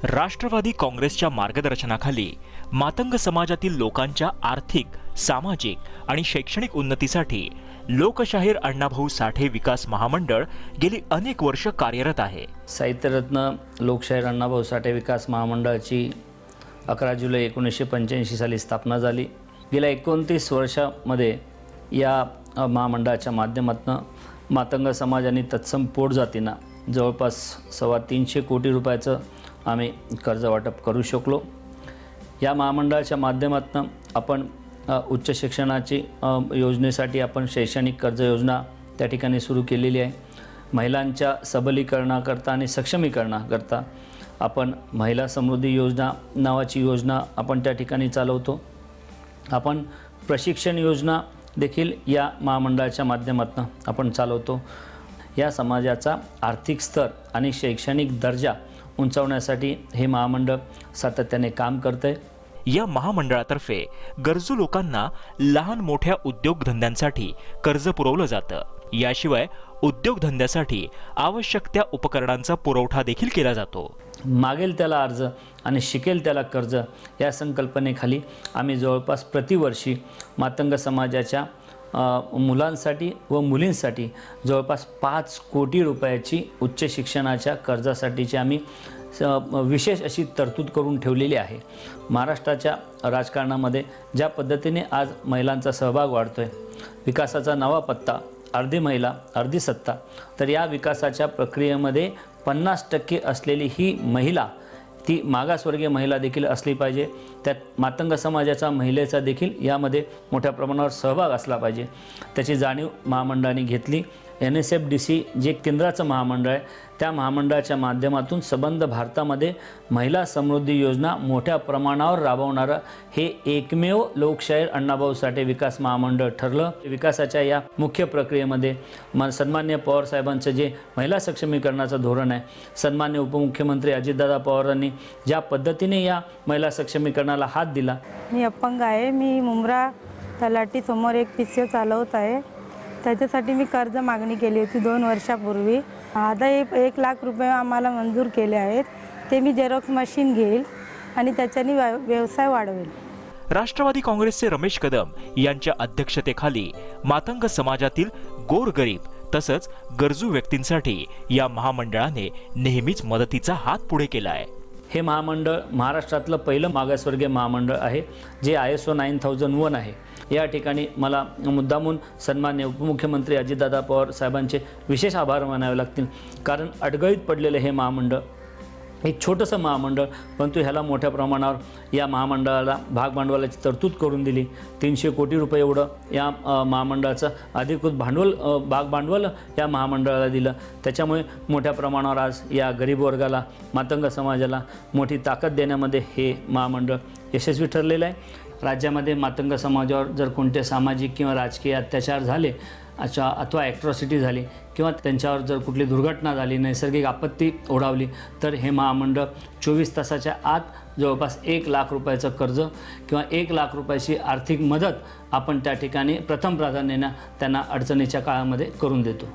राष्ट्रवादी काँग्रेसच्या मार्गदर्शनाखाली मातंग समाजातील लोकांच्या आर्थिक, सामाजिक आणि शैक्षणिक उन्नतीसाठी लोकशाहीर अण्णाभाऊ साठे विकास महामंडळ गेली अनेक वर्ष कार्यरत आहे। साहित्यरत्न लोकशाहीर अण्णाभाऊ साठे विकास महामंडळाची 11 जुलै 1985 साली स्थापना झाली। गेल्या 29 वर्षामध्ये या महामंडळाच्या माध्यमातून मातंग समाज आणि तत्सम पोटजातींना जवळपास 325 कोटी रुपयाचं आम्ही कर्ज वाटप करू शकलो। या महामंडळाच्या माध्यमातून आपण उच्च शिक्षणाची योजनेसाठी आपण शैक्षणिक कर्ज योजना त्या ठिकाणी सुरू केलेली आहे। महिलांच्या सबलीकरणाकरता आणि सक्षमीकरणाकरता आपण महिला समृद्धी योजना नावाची योजना आपण त्या ठिकाणी चालवतो। आपण प्रशिक्षण योजना देखील या महामंडळाच्या माध्यमातून आपण चालवतो। या समाजाचा आर्थिक स्तर आणि शैक्षणिक दर्जा उंचावण्यासाठी हे महामंडळ सातत्याने काम करते। या महामंडळातर्फे गरजू लोकांना लहान मोठ्या उद्योगधंद्यांसाठी कर्ज पुरवलं जातं। याशिवाय उद्योगधंद्यासाठी आवश्यक त्या उपकरणांचा पुरवठा देखील केला जातो। मागेल त्याला अर्ज आणि शिकेल त्याला कर्ज या संकल्पनेखाली आम्ही जवळपास प्रतिवर्षी मातंग समाजाच्या मुलांसाठी व मुलींसाठी जवळपास 5 कोटी रुपयाची उच्च शिक्षणाच्या कर्जासाठीची आम्ही विशेष अशी तरतूद करून ठेवलेली आहे। महाराष्ट्राच्या राजकारणामध्ये ज्या पद्धतीने आज महिलांचा सहभाग वाढतोय, विकासाचा नवा पत्ता, अर्धी महिला अर्धी सत्ता, तर या विकासाच्या प्रक्रियेमध्ये 50% असलेली ही महिला, ती मागासवर्गीय महिला देखील असली पाहिजे। त्यात मातंग समाजाचा महिलेचा देखील यामध्ये मोठ्या प्रमाणावर सहभाग असला पाहिजे। त्याची जाणीव महामंडळाने घेतली। NSFDC जे केंद्राचं महामंडळ आहे, त्या महामंडळाच्या माध्यमातून संबंध भारतामध्ये महिला समृद्धी योजना मोठ्या प्रमाणावर राबवणारं हे एकमेव लोकशाहीर अण्णाभाऊ साठे विकास महामंडळ ठरलं। विकासाच्या या मुख्य प्रक्रियेमध्ये सन्मान्य पवार साहेबांचं जे महिला सक्षमीकरणाचं धोरण आहे, सन्मान्य उपमुख्यमंत्री अजितदादा पवारांनी ज्या पद्धतीने या महिला सक्षमीकरणाला हात दिला। मी अपंग आहे। मी मुंब्रा तलाठी समोर एक PCO चालवत आहे। त्याच्यासाठी मी कर्ज मागणी केली होती 2 वर्षापूर्वी। आता 1 लाख रुपये आम्हाला मंजूर केले आहेत। ते मी झेरॉक्स मशीन घेईल आणि त्याच्याने व्यवसाय वाढवेल। राष्ट्रवादी काँग्रेसचे रमेश कदम यांच्या अध्यक्षतेखाली मातंग समाजातील गोरगरीब तसंच गरजू व्यक्तींसाठी या महामंडळाने नेहमीच मदतीचा हात पुढे केला आहे। हे महामंडळ महाराष्ट्रातलं पहिलं मागासवर्गीय महामंडळ आहे जे ISO 9001 आहे। या ठिकाणी मला मुद्दामून सन्मान्य उपमुख्यमंत्री अजितदादा पवार साहेबांचे विशेष आभार मानावे लागतील, कारण अडगळीत पडलेलं हे महामंडळ एक छोटंसं महामंडळ, परंतु ह्याला मोठ्या प्रमाणावर या महामंडळाला भागभांडवलाची तरतूद करून दिली। 300 कोटी रुपये एवढं या महामंडळाचं अधिकृत भागभांडवल या महामंडळाला दिलं। त्याच्यामुळे मोठ्या प्रमाणावर आज या गरीब वर्गाला, मातंग समाजाला मोठी ताकद देण्यामध्ये हे महामंडळ यशस्वी ठरलेलं आहे। राज्यामध्ये मातंग समाजावर जर कोणते सामाजिक किंवा राजकीय अत्याचार झाले अथवा ॲट्रॉसिटी झाली किंवा त्यांच्यावर जर कुठली दुर्घटना झाली, नैसर्गिक आपत्ती ओढावली, तर हे महामंडळ 24 तासाच्या आत जवळपास 1 लाख रुपयाचं कर्ज किंवा 1 लाख रुपयाची आर्थिक मदत आपण त्या ठिकाणी प्रथम प्राधान्याने त्यांना अडचणीच्या काळामध्ये करून देतो।